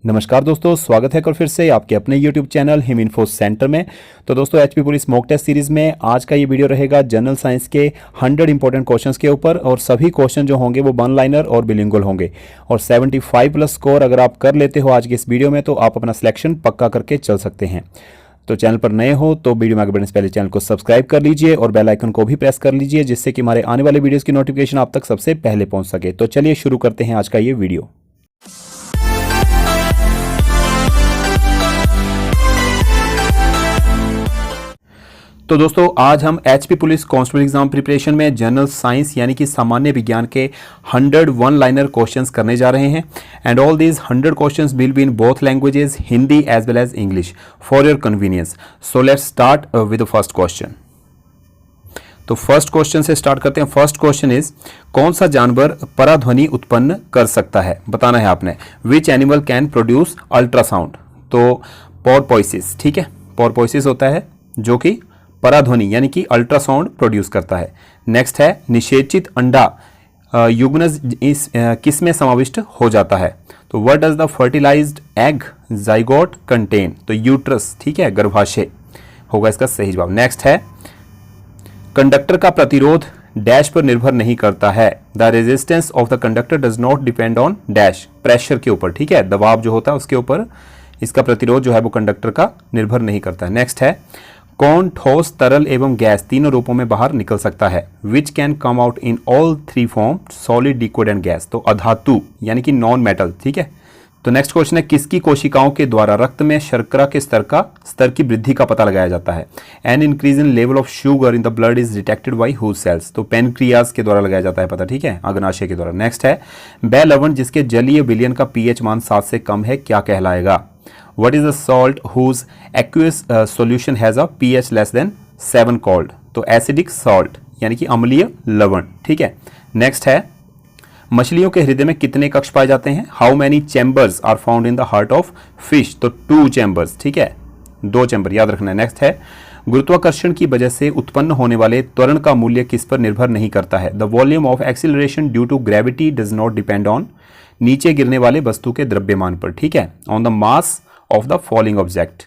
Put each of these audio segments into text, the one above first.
नमस्कार दोस्तों, स्वागत है कल फिर से आपके अपने YouTube channel Him info centre में। तो दोस्तों HP police mock test series में आज का ये वीडियो रहेगा जनरल साइंस के 100 इंपॉर्टेंट क्वेश्चंस के ऊपर। और सभी क्वेश्चन जो होंगे वो वन लाइनर और बिलिंगुअल होंगे। और 75 प्लस स्कोर अगर आप कर लेते हो आज के इस वीडियो में तो आप अपना सिलेक्शन पक्का करके चल सकते हैं। तो चैनल पर नए हो तो वीडियो में आगे बढ़ने से पहले चैनल को सब्सक्राइब कर लीजिए और बेल आइकन को भी प्रेस कर लीजिए, जिससे कि हमारे आने वाले वीडियोज़ की नोटिफिकेशन आप तक सबसे पहले पहुँच सके। तो चलिए शुरू करते हैं आज का ये वीडियो। तो दोस्तों आज हम HP police constable exam preparation में जनरल साइंस यानी कि सामान्य विज्ञान के 100 वन लाइनर क्वेश्चंस करने जा रहे हैं। And all these 100 questions will be in both languages, Hindi as well as English, for your convenience. So let's start with the first question. तो फर्स्ट क्वेश्चन से स्टार्ट करते हैं। फर्स्ट क्वेश्चन इज, कौन सा जानवर पराध्वनि उत्पन्न कर सकता है? बताना है आपने। Which animal can produce ultrasound? तो पोर्पोइसिस, ठीक है, पोर्पोइसिस होता है जो कि पराध्वनि यानी कि अल्ट्रासाउंड प्रोड्यूस करता है। नेक्स्ट है, निषेचित अंडा युग्मनज किस में समाविष्ट हो जाता है? तो what does the fertilized egg zygote contain? तो यूट्रस, ठीक है, गर्भाशय होगा इसका सही जवाब। नेक्स्ट है, कंडक्टर का प्रतिरोध डैश पर निर्भर नहीं करता है। The resistance of the conductor does not depend on dash, pressure के ऊपर, ठीक है, दबाव जो होता है उसके ऊपर इसका प्रतिरोध जो है वो कंडक्टर का निर्भर नहीं करता है। नेक्स्ट है, कौन ठोस, तरल एवं गैस तीनों रूपों में बाहर निकल सकता है? Which can come out in all three form, solid, liquid and gas? तो अधातु यानी कि नॉन मेटल, ठीक है। तो नेक्स्ट क्वेश्चन है, किसकी कोशिकाओं के द्वारा रक्त में शर्करा के स्तर की वृद्धि का पता लगाया जाता है? An increase in level of sugar in the blood is detected by whose cells? तो पेनक्रियाज के द्वारा लगाया जाता है पता, ठीक है, अग्नाशय के द्वारा। नेक्स्ट है, वह लवण जिसके जलीय विलयन का पीएच मान 7 से कम है क्या कहलाएगा? What is the salt whose aqueous solution has a pH less than 7 called? तो एसिडिक सॉल्ट यानी कि अम्लीय लवण, ठीक है। नेक्स्ट है, मछलियों के हृदय में कितने कक्ष पाए जाते हैं? How many chambers are found in the heart of fish? तो 2 चैम्बर्स, ठीक है, 2 चैम्बर याद रखना है। नेक्स्ट है, गुरुत्वाकर्षण की वजह से उत्पन्न होने वाले त्वरण का मूल्य किस पर निर्भर नहीं करता है? The volume of acceleration due to gravity does not depend on, नीचे गिरने वाले वस्तु के द्रव्यमान पर, ठीक है, on the mass of the falling object.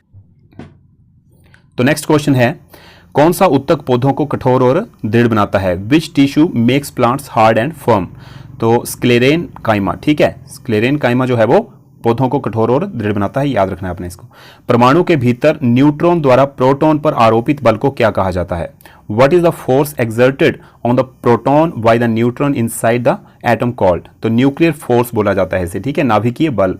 तो नेक्स्ट क्वेश्चन है, कौन सा उत्तक पौधों को कठोर और दृढ़ बनाता है? Which tissue makes plants hard and firm? तो स्क्लेरेन काइमा, ठीक है, स्क्लेरेन काइमा जो है वो पौधों को कठोर और दृढ़ बनाता है, याद रखना है आपने इसको। परमाणु के भीतर न्यूट्रॉन द्वारा प्रोटॉन पर आरोपित बल को क्या कहा जाता है? What is the force exerted on the proton by the neutron inside the atom called? तो न्यूक्लियर फोर्स बोला जाता है इसे, ठीक है, नाभिकीय बल।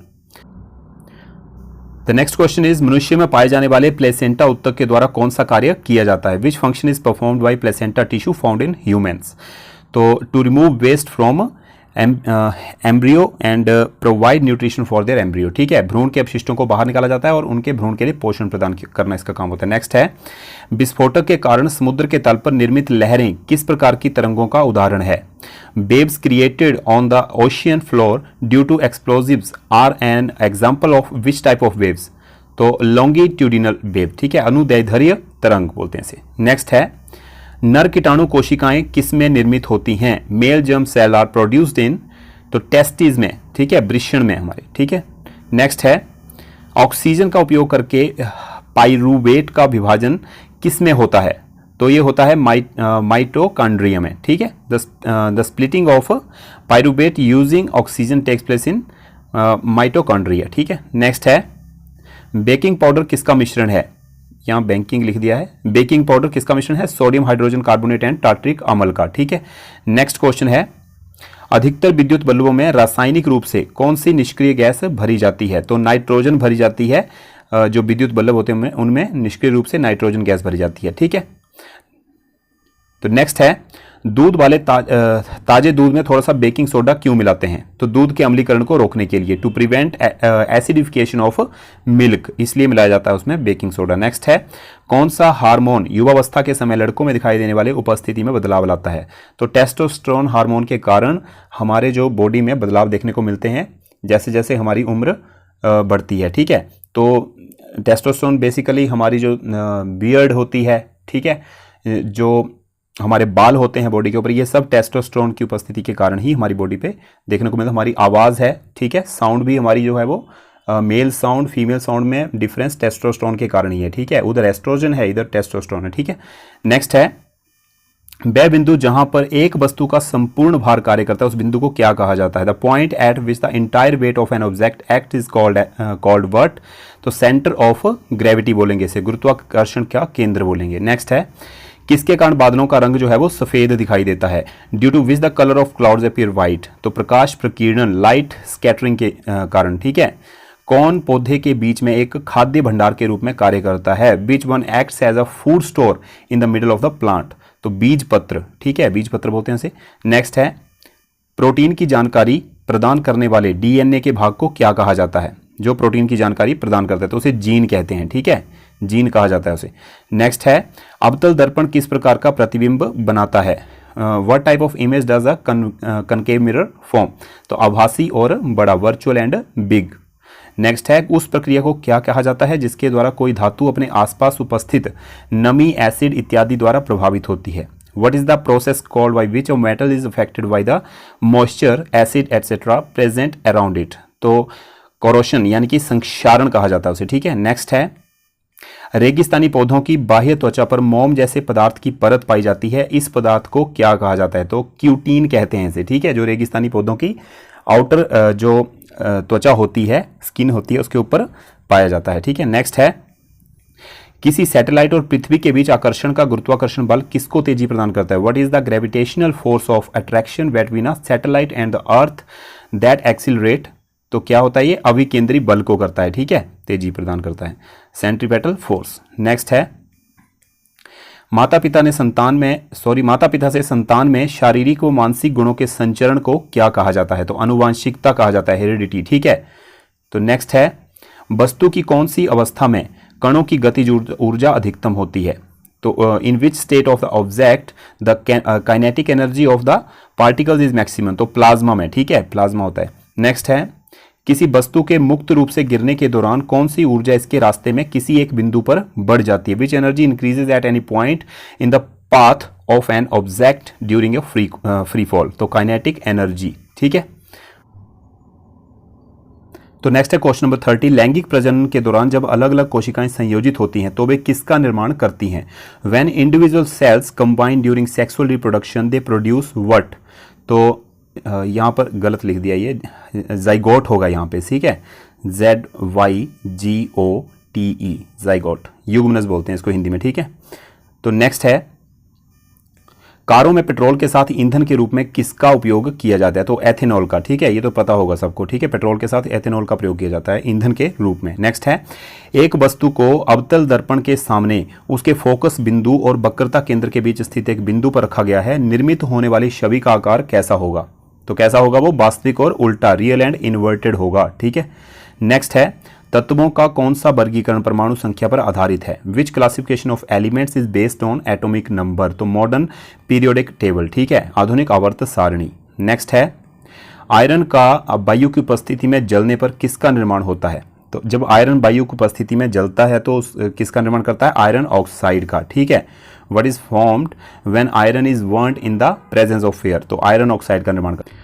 द नेक्स्ट क्वेश्चन इज, मनुष्य में पाए जाने वाले प्लेसेंटा उत्तक के द्वारा कौन सा कार्य किया जाता है? Which function is performed by placenta tissue found in humans? तो to remove waste from embryo and provide nutrition for their embryo, ठीक है, भ्रूण के अपशिष्टों को बाहर निकाला जाता है और उनके भ्रूण के लिए पोषण प्रदान करना इसका काम होता है। नेक्स्ट है, विस्फोटक के कारण समुद्र के तल पर निर्मित लहरें किस प्रकार की तरंगों का उदाहरण है? Waves created on the ocean floor due to explosives are an example of which type of waves? तो लॉन्गिट्यूडिनल वेव, ठीक है, अनुदैर्ध्य तरंग बोलते हैं इसे। नेक्स्ट है, नर कीटाणु कोशिकाएं किस में निर्मित होती हैं? Male germ cell are produced in, तो टेस्टिस में, ठीक है, वृषण में हमारे, ठीक है। नेक्स्ट है, ऑक्सीजन का उपयोग करके पाइरूवेट का विभाजन किस में होता है? तो ये होता है माइटोकॉन्ड्रिया में, ठीक है। The splitting of pyruvate using oxygen takes place in mitochondria, ठीक है। नेक्स्ट है, बेकिंग पाउडर किसका मिश्रण है? यहाँ बैंकिंग लिख दिया है। बेकिंग पाउडर किसका मिश्रण है? Sodium hydrogen carbonate and tartaric अम्ल का, ठीक है। नेक्स्ट क्वेश्चन है, अधिकतर विद्युत बल्बों में रासायनिक रूप से कौन सी निष्क्रिय गैस भरी जाती है? तो नाइट्रोजन भरी जाती है। जो विद्युत बल्ब होते हैं उनमें निष्क्रिय रूप से नाइट्रोजन गैस भरी जाती है, ठीक है। तो नेक्स्ट है, दूध वाले ताजे दूध में थोड़ा सा बेकिंग सोडा क्यों मिलाते हैं? तो दूध के अम्लीकरण को रोकने के लिए, to prevent acidification of milk, इसलिए मिलाया जाता है उसमें बेकिंग सोडा। नेक्स्ट है, कौन सा हार्मोन युवावस्था के समय लड़कों में दिखाई देने वाले उपस्थिति में बदलाव लाता है? तो टेस्टोस्टेरोन हार्मोन के कारण हमारे जो बॉडी में बदलाव देखने को मिलते हैं जैसे जैसे हमारी उम्र बढ़ती है, ठीक है। तो टेस्टोस्टेरोन बेसिकली हमारी जो बियर्ड होती है, ठीक है, जो हमारे बाल होते हैं बॉडी के ऊपर, ये सब टेस्टोस्टेरोन की उपस्थिति के कारण ही हमारी बॉडी पे देखने को मिलता है। हमारी आवाज़ है, ठीक है, साउंड भी हमारी जो है वो मेल साउंड फीमेल साउंड में डिफरेंस टेस्टोस्टेरोन के कारण ही है, ठीक है। उधर एस्ट्रोजन है, इधर टेस्टोस्टेरोन है, ठीक है। नेक्स्ट है, वह बिंदु जहां पर एक वस्तु का संपूर्ण भार कार्य करता है उस बिंदु को क्या कहा जाता है? The point eight which the entire weight of an object act is called what? तो सेंटर ऑफ ग्रेविटी बोलेंगे इसे, गुरुत्वाकर्षण का केंद्र बोलेंगे। नेक्स्ट है, किसके कारण बादलों का रंग जो है वो सफेद दिखाई देता है? Due to which the colour of clouds appear white? तो प्रकाश प्रकीर्णन, लाइट स्कैटरिंग के कारण, ठीक है। कौन पौधे के बीच में एक खाद्य भंडार के रूप में कार्य करता है? Which one acts as a food store in the middle of the plant? तो बीज पत्र, ठीक है, बीज पत्र बोलते हैं इसे। नेक्स्ट है, प्रोटीन की जानकारी प्रदान करने वाले डीएनए के भाग को क्या कहा जाता है? जो प्रोटीन की जानकारी प्रदान करता है तो उसे जीन कहते हैं, ठीक है, जीन कहा जाता है उसे। नेक्स्ट है, अवतल दर्पण किस प्रकार का प्रतिबिंब बनाता है? What type of image does a concave mirror form? तो आभासी और बड़ा, वर्चुअल एंड बिग। नेक्स्ट है, उस प्रक्रिया को क्या कहा जाता है जिसके द्वारा कोई धातु अपने आसपास उपस्थित नमी, एसिड इत्यादि द्वारा प्रभावित होती है? What is the process called by which a metal is affected by the moisture, acid, etc. present around it? तो कोरोशन यानी कि संक्षारण कहा जाता है उसे, ठीक है। नेक्स्ट है, रेगिस्तानी पौधों की बाह्य त्वचा पर मोम जैसे पदार्थ की परत पाई जाती है, इस पदार्थ को क्या कहा जाता है? तो क्यूटीन कहते हैं इसे, ठीक है। जो रेगिस्तानी पौधों की आउटर जो त्वचा होती है, स्किन होती है, उसके ऊपर पाया जाता है, ठीक है। नेक्स्ट है, किसी सैटेलाइट और पृथ्वी के बीच आकर्षण का गुरुत्वाकर्षण बल किसको तेजी प्रदान करता है? What is the gravitational force of attraction between a satellite and the earth that accelerate? तो क्या होता है ये? अभिकेंद्री बल को करता है, ठीक है, तेजी प्रदान करता है, सेंट्रीपेटल फोर्स। नेक्स्ट है, माता पिता से संतान में शारीरिक व मानसिक गुणों के संचरण को क्या कहा जाता है? तो अनुवांशिकता कहा जाता है, हेरिडिटी, ठीक है। तो नेक्स्ट है, वस्तु की कौन सी अवस्था में कणों की गतिज ऊर्जा अधिकतम होती है? तो in which state of the object the kinetic energy of the particles is maximum? तो प्लाज्मा में, ठीक है, प्लाज्मा होता है। नेक्स्ट है, किसी वस्तु के मुक्त रूप से गिरने के दौरान कौन सी ऊर्जा इसके रास्ते में किसी एक बिंदु पर बढ़ जाती है? Which energy increases at any point in the path of an object during a free fall? तो काइनेटिक एनर्जी, ठीक है। तो नेक्स्ट है क्वेश्चन नंबर 30, लैंगिक प्रजनन के दौरान जब अलग अलग कोशिकाएं संयोजित होती हैं तो वे किसका निर्माण करती हैं? When individual cells combine during sexual reproduction they produce what? तो यहाँ पर गलत लिख दिया, ये जाइगोट होगा यहाँ पे, ठीक है, ZYGOTE, जाइगोट, युग्मनज बोलते हैं इसको हिंदी में, ठीक है। तो नेक्स्ट है, कारों में पेट्रोल के साथ ईंधन के रूप में किसका उपयोग किया जाता है? तो एथेनॉल का, ठीक है, ये तो पता होगा सबको, ठीक है, पेट्रोल के साथ एथेनॉल का प्रयोग किया जाता है ईंधन के रूप में। नेक्स्ट है, एक वस्तु को अवतल दर्पण के सामने उसके फोकस बिंदु और वक्रता केंद्र के बीच स्थित एक बिंदु पर रखा गया है, निर्मित होने वाली छवि का आकार कैसा होगा? तो कैसा होगा वो? वास्तविक और उल्टा, रियल एंड इन्वर्टेड होगा, ठीक है। नेक्स्ट है, तत्वों का कौन सा वर्गीकरण परमाणु संख्या पर आधारित है? Which classification of elements is based on atomic number? तो मॉडर्न पीरियोडिक टेबल, ठीक है, आधुनिक आवर्त सारणी। नेक्स्ट है, आयरन का वायु की उपस्थिति में जलने पर किसका निर्माण होता है? तो जब आयरन वायु की उपस्थिति में जलता है तो किसका निर्माण करता है? आयरन ऑक्साइड का, ठीक है। What is formed when iron is burned in the presence of air? तो आयरन ऑक्साइड का निर्माण करता है।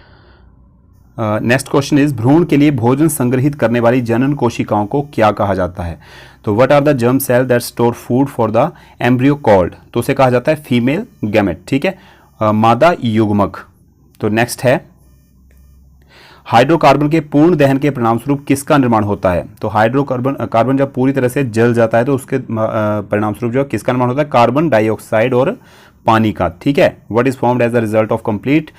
नेक्स्ट क्वेश्चन इज, भ्रूण के लिए भोजन संग्रहित करने वाली जनन कोशिकाओं को क्या कहा जाता है? तो what are the germ cell that store food for the embryo called? तो उसे कहा जाता है फीमेल गैमेट, ठीक है, मादा युग्मक। तो नेक्स्ट है, हाइड्रोकार्बन के पूर्ण दहन के परिणामस्वरूप किसका निर्माण होता है? तो कार्बन जब पूरी तरह से जल जाता है तो उसके परिणामस्वरूप जो किसका निर्माण होता है? कार्बन डाइऑक्साइड और पानी का, ठीक है। What is formed as the result of complete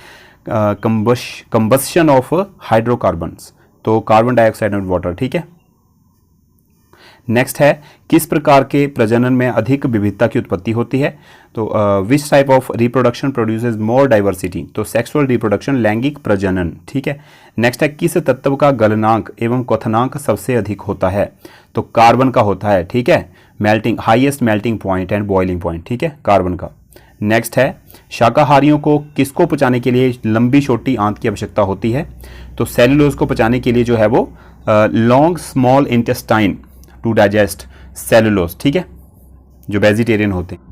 combustion of hydrocarbons? तो कार्बन डाइऑक्साइड एंड वाटर, ठीक है। नेक्स्ट है, किस प्रकार के प्रजनन में अधिक विविधता की उत्पत्ति होती है? तो विच type of reproduction produces more diversity? तो सेक्सुअल रिप्रोडक्शन, लैंगिक प्रजनन, ठीक है। नेक्स्ट है, किस तत्व का गलनांक एवं क्वथनांक सबसे अधिक होता है? तो कार्बन का होता है, ठीक है, melting, highest melting point and boiling point, ठीक है, कार्बन का। नेक्स्ट है, शाकाहारियों को किसको पचाने के लिए लंबी छोटी आंत की आवश्यकता होती है? तो सेलुलोज को पचाने के लिए जो है वो long small intestine to digest cellulose, ठीक है, जो वेजिटेरियन होते हैं।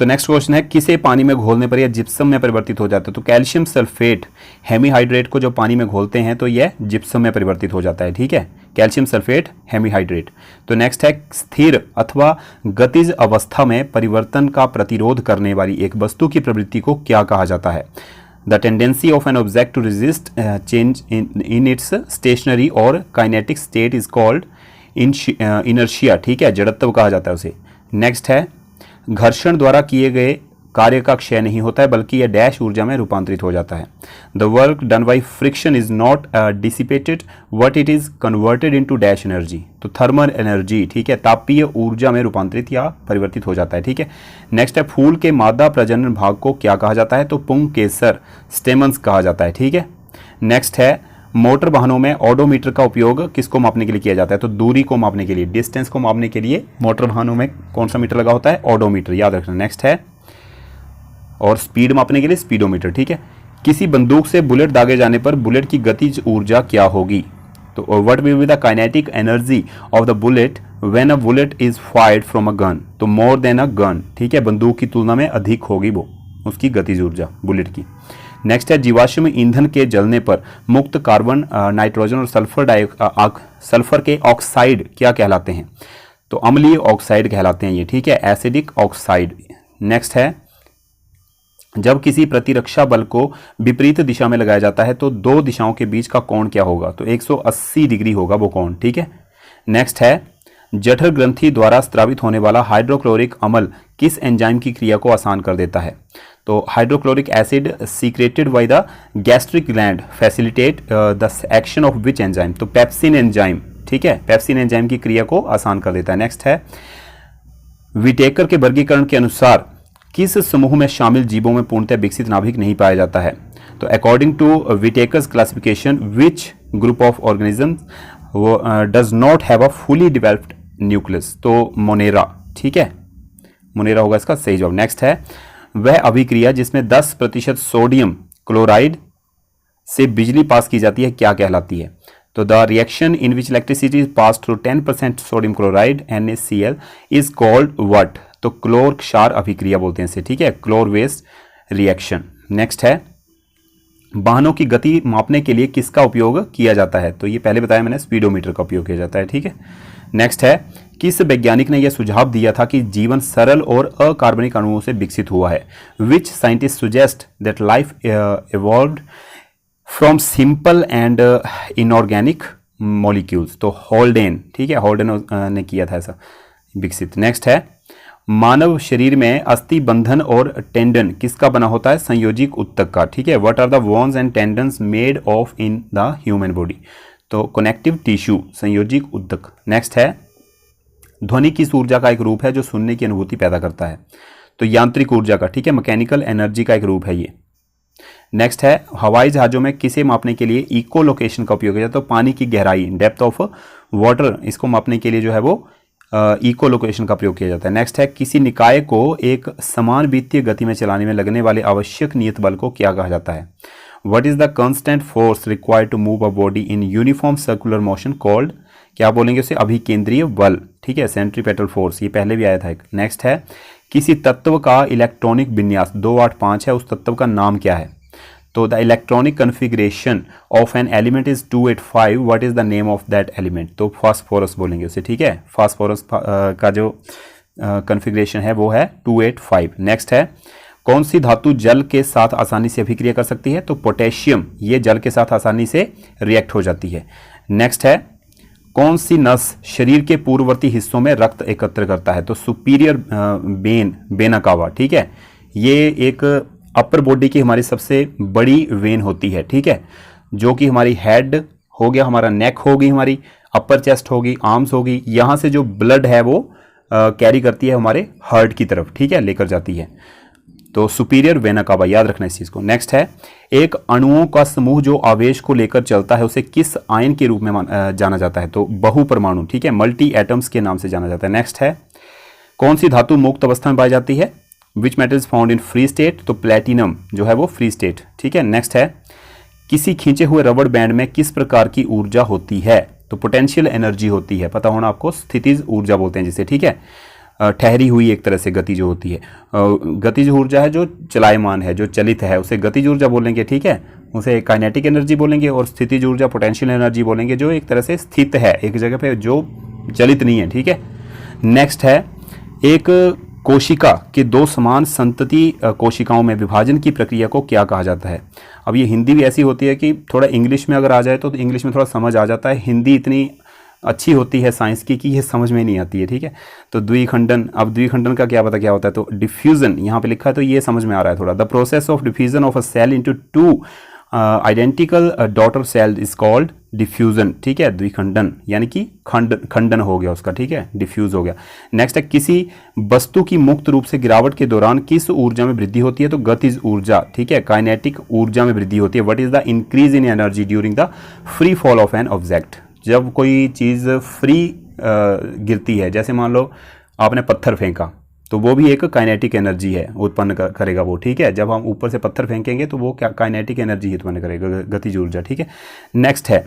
तो नेक्स्ट क्वेश्चन है, किसे पानी में घोलने पर यह जिप्सम में परिवर्तित हो जाता है? तो कैल्शियम सल्फेट हेमीहाइड्रेट को जो पानी में घोलते हैं तो यह जिप्सम में परिवर्तित हो जाता है, ठीक है, कैल्शियम सल्फेट हेमीहाइड्रेट। तो नेक्स्ट है, स्थिर अथवा गतिज अवस्था में परिवर्तन का प्रतिरोध करने वाली एक वस्तु की प्रवृत्ति को क्या कहा जाता है? The tendency of an object to resist change in its stationary और kinetic state is called inertia, ठीक है, जड़त्व कहा जाता है उसे। नेक्स्ट है, घर्षण द्वारा किए गए कार्य का क्षय नहीं होता है बल्कि यह डैश ऊर्जा में रूपांतरित हो जाता है। The work done by friction is not dissipated what it is converted into dash energy, तो थर्मल एनर्जी, ठीक है, तापीय ऊर्जा में रूपांतरित या परिवर्तित हो जाता है, ठीक है। नेक्स्ट है, फूल के मादा प्रजनन भाग को क्या कहा जाता है? तो पुंकेसर स्टेमन्स कहा जाता है, ठीक है। नेक्स्ट है, मोटर वाहनों में ओडोमीटर का उपयोग किसको मापने के लिए किया जाता है? तो दूरी को मापने के लिए, डिस्टेंस को मापने के लिए मोटर वाहनों में कौन सा मीटर लगा होता है? ओडोमीटर, याद रखना। नेक्स्ट है, और स्पीड मापने के लिए स्पीडोमीटर, ठीक है। किसी बंदूक से बुलेट दागे जाने पर बुलेट की गतिज ऊर्जा क्या होगी? तो what will be the kinetic energy of the bullet when a bullet is fired from a gun? तो मोर देन अ गन, ठीक है, बंदूक की तुलना में अधिक होगी वो उसकी गतिज ऊर्जा बुलेट की। नेक्स्ट है, जीवाश्म ईंधन के जलने पर मुक्त कार्बन, नाइट्रोजन और सल्फर के ऑक्साइड क्या कहलाते हैं? तो अम्लीय ऑक्साइड कहलाते हैं ये, ठीक है, एसिडिक ऑक्साइड। नेक्स्ट है, जब किसी प्रतिरक्षा बल को विपरीत दिशा में लगाया जाता है तो दो दिशाओं के बीच का कोण क्या होगा? तो 180 डिग्री होगा वो कोण, ठीक है। नेक्स्ट है, जठर ग्रंथि द्वारा स्रावित होने वाला हाइड्रोक्लोरिक अम्ल किस एंजाइम की क्रिया को आसान कर देता है? तो hydrochloric acid secreted by the gastric gland facilitate the action of which enzyme? तो पेप्सिन एंजाइम, ठीक है, पेप्सिन एंजाइम की क्रिया को आसान कर देता है। नेक्स्ट है, विटेकर के वर्गीकरण के अनुसार किस समूह में शामिल जीवों में पूर्णतः विकसित नाभिक नहीं पाया जाता है? तो according to Whittaker's classification which group of organisms does not have a fully developed nucleus? तो मोनेरा, ठीक है, मोनेरा होगा इसका सही जवाब। नेक्स्ट है, वह अभिक्रिया जिसमें 10% सोडियम क्लोराइड से बिजली पास की जाती है क्या कहलाती है? तो the reaction in which electricity is pass through 10% sodium chloride NaCl is called what? तो क्लोर क्षार अभिक्रिया बोलते हैं इसे, ठीक है, क्लोर वेस्ट रिएक्शन। नेक्स्ट है, वाहनों की गति मापने के लिए किसका उपयोग किया जाता है? तो ये पहले बताया मैंने, स्पीडोमीटर का उपयोग किया जाता है, ठीक है। नेक्स्ट है, किस वैज्ञानिक ने यह सुझाव दिया था कि जीवन सरल और अकार्बनिक अणुओं से विकसित हुआ है? Which scientist suggest that life evolved from simple and inorganic molecules? तो हॉल्डेन, ठीक है, हॉल्डेन ने किया था ऐसा विकसित। नेक्स्ट है, मानव शरीर में अस्थि बंधन और टेंडन किसका बना होता है? संयोजिक ऊतक का, ठीक है। What are the bones and tendons made of in the human body? तो कनेक्टिव टिश्यू, संयोजिक ऊतक। नेक्स्ट है, ध्वनि किस ऊर्जा का एक रूप है जो सुनने की अनुभूति पैदा करता है? तो यांत्रिक ऊर्जा का, ठीक है, मैकेनिकल एनर्जी का एक रूप है ये। नेक्स्ट है, हवाई जहाजों में किसे मापने के लिए इको लोकेशन का उपयोग किया जाता है? तो पानी की गहराई, डेप्थ ऑफ वाटर, इसको मापने के लिए जो है वो इको लोकेशन का प्रयोग किया जाता है। नेक्स्ट है, किसी निकाय को एक समान वित्तीय गति में चलाने में लगने वाले आवश्यक नियत बल को क्या कहा जाता है? What is the constant force required to move a body in uniform circular motion called? क्या बोलेंगे उसे? अभिकेंद्रीय बल, ठीक है, सेंट्रीपेटल फोर्स, ये पहले भी आया था एक। नेक्स्ट है, किसी तत्व का इलेक्ट्रॉनिक विन्यास 285 है, उस तत्व का नाम क्या है? तो the electronic configuration of an element is 285, what is the name of that element? तो फास्फोरस बोलेंगे उसे, ठीक है, फास्फोरस का जो कन्फिग्रेशन है वो है 285। नेक्स्ट है, कौन सी धातु जल के साथ आसानी से अभिक्रिया कर सकती है? तो पोटेशियम, ये जल के साथ आसानी से रिएक्ट हो जाती है। नेक्स्ट है, कौन सी नस शरीर के पूर्ववर्ती हिस्सों में रक्त एकत्र करता है? तो सुपीरियर वेना कावा, ठीक है, ये एक अपर बॉडी की हमारी सबसे बड़ी वेन होती है, ठीक है, जो कि हमारी हेड हो गया, हमारा नेक होगी, हमारी अपर चेस्ट होगी, आर्म्स होगी, यहाँ से जो ब्लड है वो कैरी करती है हमारे हार्ट की तरफ, ठीक है, लेकर जाती है। तो सुपीरियर वेना कावा, याद रखना इस चीज को। नेक्स्ट है, एक अणुओं का समूह जो आवेश को लेकर चलता है उसे किस आयन के रूप में जाना जाता है? तो बहुपरमाणु, ठीक है, मल्टी एटम्स के नाम से जाना जाता है। नेक्स्ट है, कौन सी धातु मुक्त अवस्था में पाई जाती है? Which metal is found in free state? तो प्लेटिनम जो है वो फ्री स्टेट, ठीक है। नेक्स्ट है, किसी खींचे हुए रबड़ बैंड में किस प्रकार की ऊर्जा होती है? तो पोटेंशियल एनर्जी होती है, पता होना आपको, स्थितिज ऊर्जा बोलते हैं जिसे, ठीक है। ठहरी हुई एक तरह से गति जो होती है। गतिज ऊर्जा है जो चलायमान है, जो चलित है, उसे गतिज ऊर्जा बोलेंगे, ठीक है, उसे काइनेटिक एनर्जी बोलेंगे। और स्थितिज ऊर्जा पोटेंशियल एनर्जी बोलेंगे, जो एक तरह से स्थित है एक जगह पे, जो चलित नहीं है, ठीक है। नेक्स्ट है, एक कोशिका के दो समान संतति कोशिकाओं में विभाजन की प्रक्रिया को क्या कहा जाता है। अब ये हिंदी भी ऐसी होती है कि थोड़ा इंग्लिश में अगर आ जाए तो इंग्लिश में थोड़ा समझ आ जाता है, हिंदी इतनी अच्छी होती है साइंस की कि ये समझ में नहीं आती है, ठीक है। तो द्विखंडन, अब द्विखंडन का क्या पता क्या होता है, तो डिफ्यूजन यहाँ पे लिखा है तो ये समझ में आ रहा है थोड़ा। The process of diffusion of a cell into two identical daughter cell is called diffusion, ठीक है, द्विखंडन यानी कि खंडन हो गया उसका, ठीक है, डिफ्यूज हो गया। नेक्स्ट है, किसी वस्तु की मुक्त रूप से गिरावट के दौरान किस ऊर्जा में वृद्धि होती है, तो गतिज ऊर्जा, ठीक है, काइनेटिक ऊर्जा में वृद्धि होती है। What is the increase in energy during the free fall of an object. जब कोई चीज़ फ्री गिरती है, जैसे मान लो आपने पत्थर फेंका, तो वो भी एक काइनेटिक एनर्जी है, उत्पन्न करेगा वो, ठीक है। जब हम ऊपर से पत्थर फेंकेंगे तो वो क्या काइनेटिक एनर्जी उत्पन्न करेगा, गतिज ऊर्जा, ठीक है। नेक्स्ट है,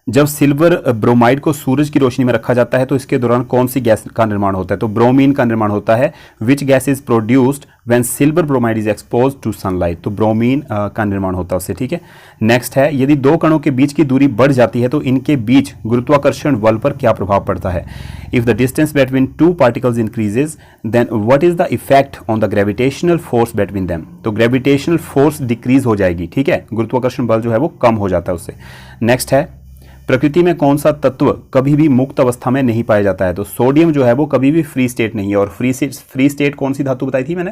जब सिल्वर ब्रोमाइड को सूरज की रोशनी में रखा जाता है तो इसके दौरान कौन सी गैस का निर्माण होता है, तो ब्रोमीन का निर्माण होता है। Which gas is produced when silver bromide is exposed to sunlight, तो ब्रोमीन का निर्माण होता है उससे, ठीक है। नेक्स्ट है, यदि दो कणों के बीच की दूरी बढ़ जाती है तो इनके बीच गुरुत्वाकर्षण बल पर क्या प्रभाव पड़ता है। If the distance between two particles increases then what is the effect on the gravitational force between them, तो ग्रेविटेशनल फोर्स डिक्रीज हो जाएगी, ठीक है, गुरुत्वाकर्षण बल जो है वो कम हो जाता है उससे। नेक्स्ट है, प्रकृति में कौन सा तत्व कभी भी मुक्त अवस्था में नहीं पाया जाता है, तो सोडियम जो है वो कभी भी फ्री स्टेट नहीं है। और फ्री स्टेट कौन सी धातु बताई थी मैंने,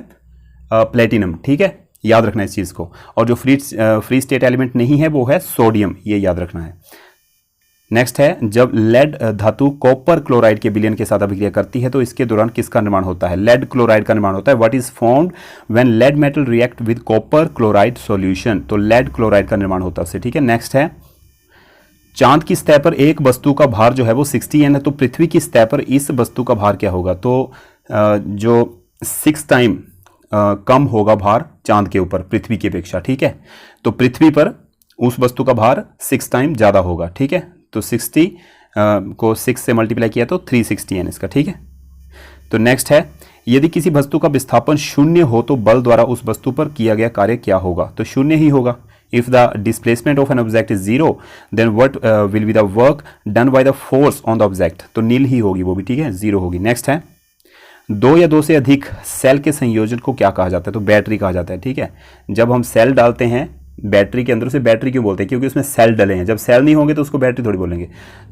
प्लेटिनम, ठीक है, याद रखना इस चीज़ को। और जो फ्री स्टेट एलिमेंट नहीं है वो है सोडियम, ये याद रखना है। नेक्स्ट है, जब लेड धातु कॉपर क्लोराइड के विलयन के साथ अभिक्रिया करती है तो इसके दौरान किसका निर्माण होता है, लेड क्लोराइड का निर्माण होता है। What is formed when lead metal react with copper chloride solution, तो लेड क्लोराइड का निर्माण होता है उससे, ठीक है। नेक्स्ट है, चांद की सतह पर एक वस्तु का भार जो है वो 60 N है, तो पृथ्वी की सतह पर इस वस्तु का भार क्या होगा, तो जो 6 टाइम कम होगा भार चांद के ऊपर पृथ्वी की अपेक्षा, ठीक है। तो पृथ्वी पर उस वस्तु का भार 6 टाइम ज़्यादा होगा, ठीक है। तो 60 को 6 से मल्टीप्लाई किया तो 360 N इसका, ठीक है। तो नेक्स्ट है, यदि किसी वस्तु का विस्थापन शून्य हो तो बल द्वारा उस वस्तु पर किया गया कार्य क्या होगा, तो शून्य ही होगा। If the displacement of an object is zero, then what will be the work done by the force on the object, तो नील ही होगी वो भी, ठीक है, जीरो होगी। नेक्स्ट है, दो या दो से अधिक सेल के संयोजन को क्या कहा जाता है, तो बैटरी कहा जाता है, ठीक है। जब हम सेल डालते हैं बैटरी के अंदर, उसे बैटरी क्यों बोलते हैं, क्योंकि उसमें सेल डले हैं। जब सेल नहीं होंगे तो उसको बैटरी थोड़ी बोलेंगे।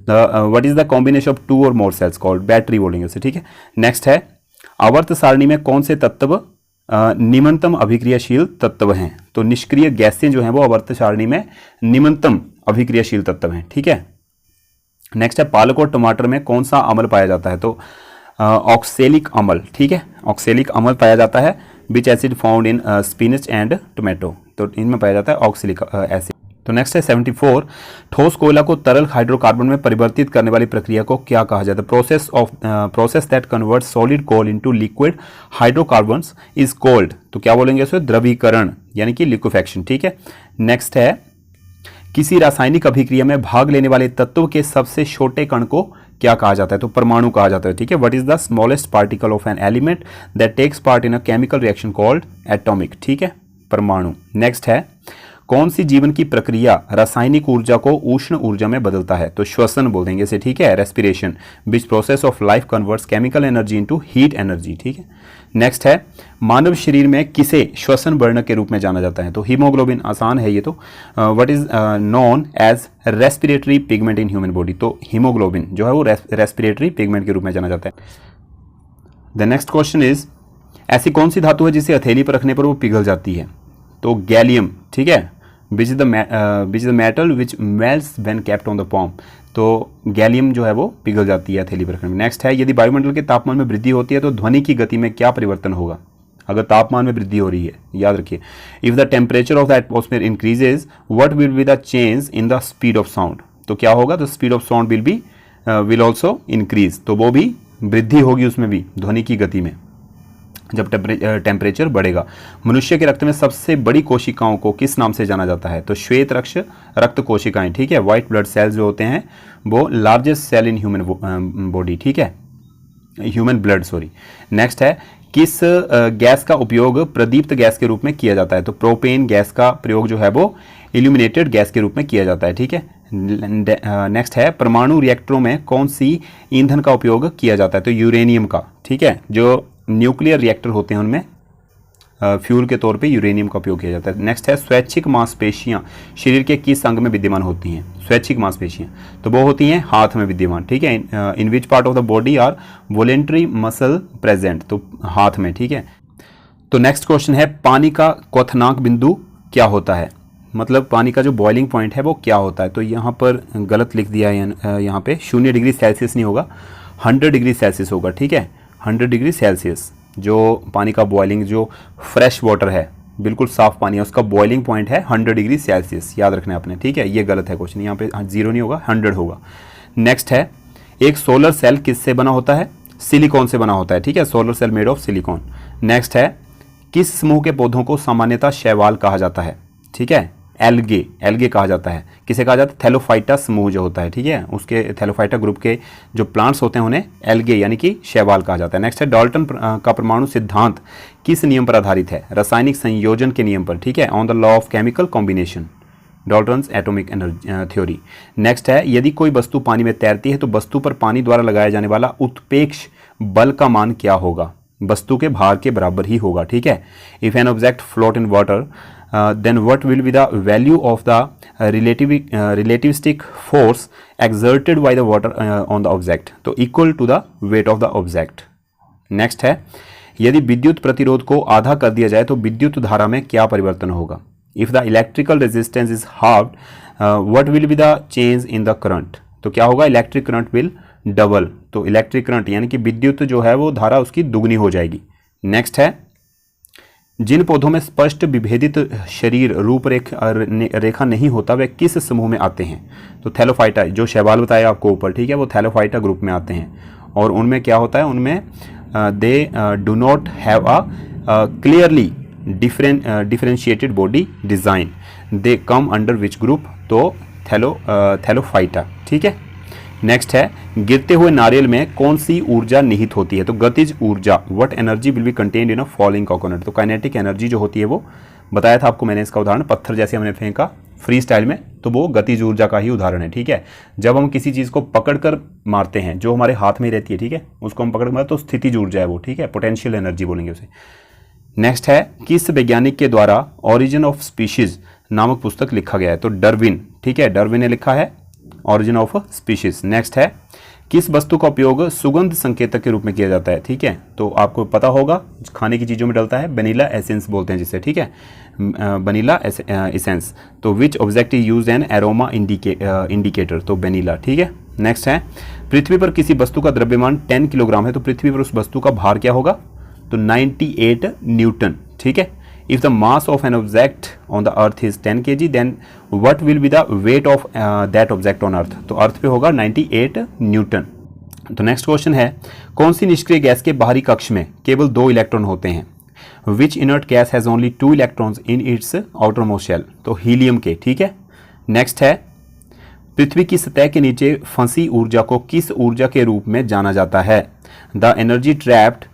What is the combination of 2 और मोर सेल्स कॉल्ड, बैटरी बोलेंगे उसे, ठीक है। नेक्स्ट है, आवर्त सारणी में कौन से तत्व निम्नतम अभिक्रियाशील तत्व हैं, तो निष्क्रिय गैसें जो हैं वो आवर्त सारणी में निम्नतम अभिक्रियाशील तत्व हैं, ठीक है। नेक्स्ट है, पालक और टमाटर में कौन सा अम्ल पाया जाता है, तो ऑक्सेलिक अम्ल, ठीक है, ऑक्सेलिक अम्ल पाया जाता है। विच acid found in spinach and tomato, तो इनमें पाया जाता है ऑक्सेलिक एसिड। तो नेक्स्ट है 74, ठोस कोयला को तरल हाइड्रोकार्बन में परिवर्तित करने वाली प्रक्रिया को क्या कहा जाता है, process that convert solid coal into liquid hydrocarbons is called, तो क्या बोलेंगे उसे, द्रवीकरण यानी कि लिक्विफेक्शन, ठीक है। नेक्स्ट है, किसी रासायनिक अभिक्रिया में भाग लेने वाले तत्व के सबसे छोटे कण को क्या कहा जाता है, तो परमाणु कहा जाता है, ठीक है। What is the smallest particle of an element that takes part in a chemical reaction called atomic, ठीक है, परमाणु। नेक्स्ट है, कौन सी जीवन की प्रक्रिया रासायनिक ऊर्जा को उष्ण ऊर्जा में बदलता है, तो श्वसन बोल देंगे इसे, ठीक है, respiration. Which process of life converts chemical energy into heat energy, ठीक है। नेक्स्ट है, मानव शरीर में किसे श्वसन वर्ण के रूप में जाना जाता है, तो हीमोग्लोबिन, आसान है ये तो। What is known as respiratory pigment in human body, तो हीमोग्लोबिन जो है वो रेस्पिरेटरी पिगमेंट के रूप में जाना जाता है। द नेक्स्ट क्वेश्चन इज, ऐसी कौन सी धातु है जिसे हथेली पर रखने पर वो पिघल जाती है, तो गैलियम, ठीक है। Which is the metal which melts when kept on the palm, तो गैलियम जो है वो पिघल जाती है हथेली पर रखने में। नेक्स्ट है, यदि वायुमंडल के तापमान में वृद्धि होती है तो ध्वनि की गति में क्या परिवर्तन होगा, अगर तापमान में वृद्धि हो रही है, याद रखिए। If the temperature of the atmosphere increases what will be the change in the speed of sound, तो क्या होगा, तो speed of sound will also increase, तो वो भी वृद्धि होगी उसमें भी, ध्वनि की गति में, जब टेम्परेचर बढ़ेगा। मनुष्य के रक्त में सबसे बड़ी कोशिकाओं को किस नाम से जाना जाता है, तो श्वेत रक्त कोशिकाएं, ठीक है। व्हाइट ब्लड सेल्स जो होते हैं वो largest cell in human body, ठीक है। Human blood sorry. नेक्स्ट है किस गैस का उपयोग प्रदीप्त गैस के रूप में किया जाता है? तो प्रोपेन गैस का प्रयोग जो है वो इल्यूमिनेटेड गैस के रूप में किया जाता है, ठीक है। नेक्स्ट है परमाणु रिएक्टरों में कौन सी ईंधन का उपयोग किया जाता है? तो यूरेनियम का, ठीक है। जो न्यूक्लियर रिएक्टर होते हैं उनमें फ्यूल के तौर पे यूरेनियम का उपयोग किया जाता है। नेक्स्ट है स्वैच्छिक मांसपेशियां शरीर के किस अंग में विद्यमान होती हैं? स्वैच्छिक मांसपेशियां तो वो होती हैं हाथ में विद्यमान, ठीक है। In which part of the body are voluntary muscle present? तो हाथ में, ठीक है। तो नेक्स्ट क्वेश्चन है पानी का क्वथनांक बिंदु क्या होता है? मतलब पानी का जो बॉइलिंग पॉइंट है वो क्या होता है? तो यहाँ पर गलत लिख दिया है, यहाँ पे 0 डिग्री सेल्सियस नहीं होगा, 100 डिग्री सेल्सियस होगा, ठीक है। 100 डिग्री सेल्सियस जो पानी का बॉइलिंग, जो फ्रेश वाटर है, बिल्कुल साफ पानी है, उसका बॉइलिंग पॉइंट है 100 डिग्री सेल्सियस, याद रखना है आपने, ठीक है। ये गलत है क्वेश्चन, यहाँ पे 0 नहीं होगा, 100 होगा। नेक्स्ट है एक सोलर सेल किससे बना होता है? सिलिकॉन से बना होता है, ठीक है। Solar cell made of silicon. Next है किस समूह के पौधों को सामान्यतः शैवाल कहा जाता है? ठीक है, एल्गे कहा जाता है। किसे कहा जाता है? थैलोफाइटा समूह जो होता है, ठीक है, उसके थैलोफाइटा ग्रुप के जो प्लांट्स होते हैं उन्हें एल्गे यानी कि शैवाल कहा जाता है। नेक्स्ट है डाल्टन का परमाणु सिद्धांत किस नियम पर आधारित है? रासायनिक संयोजन के नियम पर, ठीक है, on the law of chemical combination, Dalton's atomic theory. Next है यदि कोई वस्तु पानी में तैरती है तो वस्तु पर पानी द्वारा लगाया जाने वाला उत्प्रेक्ष बल का मान क्या होगा? वस्तु के भार के बराबर ही होगा, ठीक है। If an object float in water then what will be the value of the relativistic force exerted by the water on the object? तो equal to the weight of the object. Next है यदि विद्युत प्रतिरोध को आधा कर दिया जाए तो विद्युत धारा में क्या परिवर्तन होगा? If the electrical resistance is halved, what will be the change in the current? तो क्या होगा? Electric current will double. तो इलेक्ट्रिक करंट यानी कि विद्युत जो है वो धारा उसकी दुगनी हो जाएगी। नेक्स्ट है जिन पौधों में स्पष्ट विभेदित शरीर रेखा नहीं होता वे किस समूह में आते हैं? तो थैलोफाइटा, जो शैवाल बताया आपको ऊपर, ठीक है, वो थैलोफाइटा ग्रुप में आते हैं। और उनमें क्या होता है? उनमें they do not have a clearly differentiated body design. They come under which group? तो थैलोफाइटा, ठीक है। नेक्स्ट है गिरते हुए नारियल में कौन सी ऊर्जा निहित होती है? तो गतिज ऊर्जा। What energy will be contained in a falling coconut? तो काइनेटिक एनर्जी जो होती है वो बताया था आपको मैंने इसका उदाहरण, पत्थर जैसे हमने फेंका फ्री स्टाइल में, तो वो गतिज ऊर्जा का ही उदाहरण है, ठीक है। जब हम किसी चीज़ को पकड़कर मारते हैं जो हमारे हाथ में रहती है, ठीक है, उसको हम पकड़ मारते तो स्थितिज ऊर्जा है वो, ठीक है, पोटेंशियल एनर्जी बोलेंगे उसे। नेक्स्ट है किस वैज्ञानिक के द्वारा ओरिजिन ऑफ स्पीशीज नामक पुस्तक लिखा गया है? तो डार्विन, ठीक है, डार्विन ने लिखा है ऑरिजिन ऑफ स्पीशीज। नेक्स्ट है किस वस्तु का उपयोग सुगंध संकेतक के रूप में किया जाता है? ठीक है, तो आपको पता होगा खाने की चीज़ों में डलता है, वनीला एसेंस बोलते हैं जिसे, ठीक है, वनीला एसेंस। तो which object is use N aroma indicator? तो वनीला, ठीक है। नेक्स्ट है पृथ्वी पर किसी वस्तु का द्रव्यमान 10 किलोग्राम है तो पृथ्वी पर उस वस्तु का भार क्या होगा? तो 98 न्यूटन, ठीक है। If the mass of an object on the earth is 10 kg, then what will be the weight of that object on earth? तो अर्थ पे होगा 98 न्यूटन। तो नेक्स्ट क्वेश्चन है कौन सी निष्क्रिय गैस के बाहरी कक्ष में केवल 2 इलेक्ट्रॉन होते हैं? Which inert gas has only 2 electrons in its outermost shell? तो हीलियम के, ठीक है। नेक्स्ट है पृथ्वी की सतह के नीचे फंसी ऊर्जा को किस ऊर्जा के रूप में जाना जाता है? The energy trapped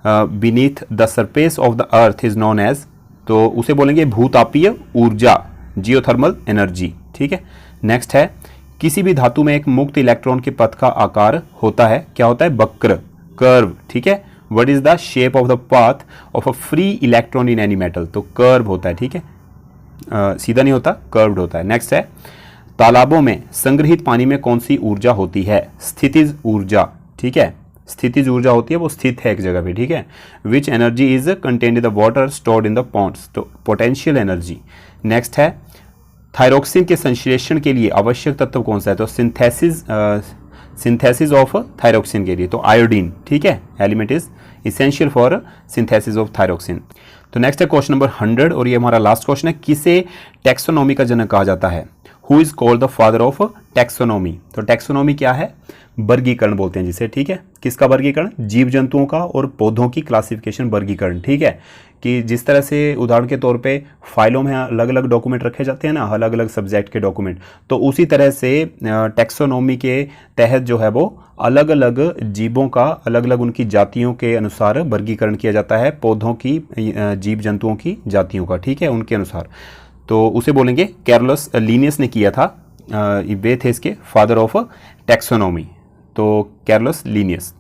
beneath the surface of the earth is known as, तो उसे बोलेंगे भूतापीय ऊर्जा, जियोथर्मल एनर्जी, ठीक है। नेक्स्ट है किसी भी धातु में एक मुक्त इलेक्ट्रॉन के पथ का आकार होता है, क्या होता है? वक्र, कर्व, ठीक है। What is the shape of the path of a free electron in any metal? तो कर्व होता है, ठीक है, सीधा नहीं होता, कर्व्ड होता है। नेक्स्ट है तालाबों में संग्रहित पानी में कौन सी ऊर्जा होती है? स्थितिज ऊर्जा, ठीक है, स्थितिज ऊर्जा होती है, वो स्थित है एक जगह पे, ठीक है। Which energy is contained in the water stored in the ponds? तो पोटेंशियल एनर्जी। नेक्स्ट है थायरोक्सिन के संश्लेषण के लिए आवश्यक तत्व कौन सा है? तो सिंथेसिस ऑफ थायरोक्सिन के लिए तो आयोडीन, ठीक है, element is essential for synthesis of thyroxine. तो नेक्स्ट है क्वेश्चन नंबर 100 और ये हमारा लास्ट क्वेश्चन है किसे टैक्सोनॉमी का जनक कहा जाता है? Who is called the father of taxonomy. तो टैक्सोनॉमी क्या है? वर्गीकरण बोलते हैं जिसे, ठीक है। किसका वर्गीकरण? जीव जंतुओं का और पौधों की क्लासिफिकेशन, वर्गीकरण, ठीक है। कि जिस तरह से उदाहरण के तौर पे फाइलों में अलग अलग डॉक्यूमेंट रखे जाते हैं ना, अलग अलग सब्जेक्ट के डॉक्यूमेंट, तो उसी तरह से टैक्सोनॉमी के तहत जो है वो अलग अलग जीवों का अलग अलग उनकी जातियों के अनुसार वर्गीकरण किया जाता है, पौधों की, जीव जंतुओं की जातियों का, ठीक है, उनके अनुसार। तो उसे बोलेंगे कैरोलस लिनियस ने किया था, वे थे इसके फादर ऑफ टैक्सोनॉमी, तो कैरोलस लिनियस।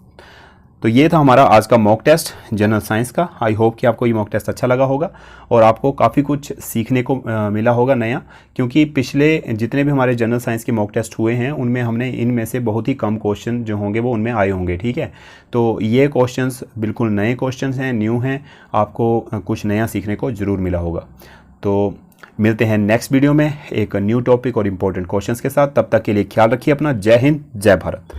तो ये था हमारा आज का मॉक टेस्ट जनरल साइंस का। आई होप कि आपको ये मॉक टेस्ट अच्छा लगा होगा और आपको काफ़ी कुछ सीखने को मिला होगा नया, क्योंकि पिछले जितने भी हमारे जनरल साइंस के मॉक टेस्ट हुए हैं उनमें हमने इनमें से बहुत ही कम क्वेश्चन जो होंगे वो उनमें आए होंगे, ठीक है। तो ये क्वेश्चंस बिल्कुल नए क्वेश्चंस हैं, न्यू हैं, आपको कुछ नया सीखने को ज़रूर मिला होगा। तो मिलते हैं नेक्स्ट वीडियो में एक न्यू टॉपिक और इम्पोर्टेंट क्वेश्चंस के साथ। तब तक के लिए ख्याल रखिए अपना। जय हिंद, जय भारत।